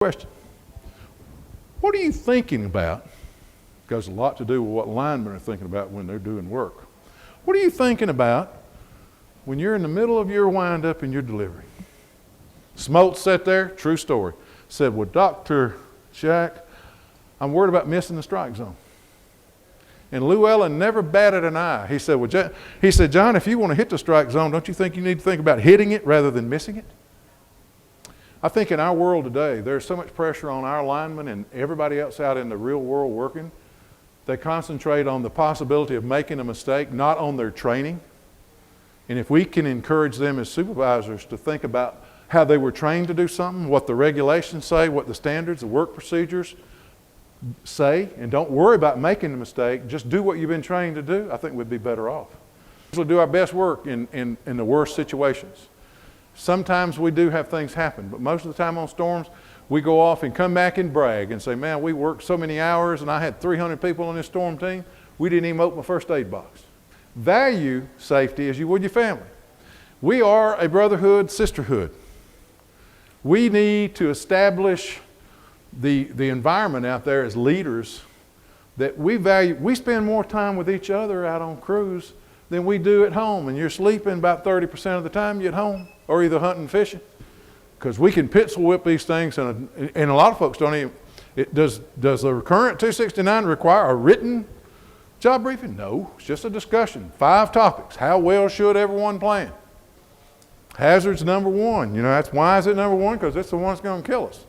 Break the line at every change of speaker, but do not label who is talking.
Question. What are you thinking about? Because a lot to do with what linemen are thinking about when they're doing work. What are you thinking about when you're in the middle of your wind-up and your delivery? Smolt sat there, true story, said, well, Dr. Shack, I'm worried about missing the strike zone. And Llewellyn never batted an eye. He said, John, if you want to hit the strike zone, don't you think you need to think about hitting it rather than missing it? I think in our world today, there's so much pressure on our linemen and everybody else out in the real world working. They concentrate on the possibility of making a mistake, not on their training. And if we can encourage them as supervisors to think about how they were trained to do something, what the regulations say, what the standards, the work procedures say, and don't worry about making a mistake, just do what you've been trained to do, I think we'd be better off. We'll do our best work in the worst situations. Sometimes we do have things happen, but most of the time on storms, we go off and come back and brag and say, man, we worked so many hours and I had 300 people on this storm team, we didn't even open a first aid box. Value safety as you would your family. We are a brotherhood, sisterhood. We need to establish the environment out there as leaders that we value. We spend more time with each other out on crews than we do at home, and you're sleeping about 30% of the time you're at home, or either hunting and fishing, because we can pencil whip these things, and a lot of folks don't even. Does the current 269 require a written job briefing? No, it's just a discussion. 5 topics. How well should everyone plan? Hazards number 1. You know, that's why is it number 1? Because it's the one that's going to kill us.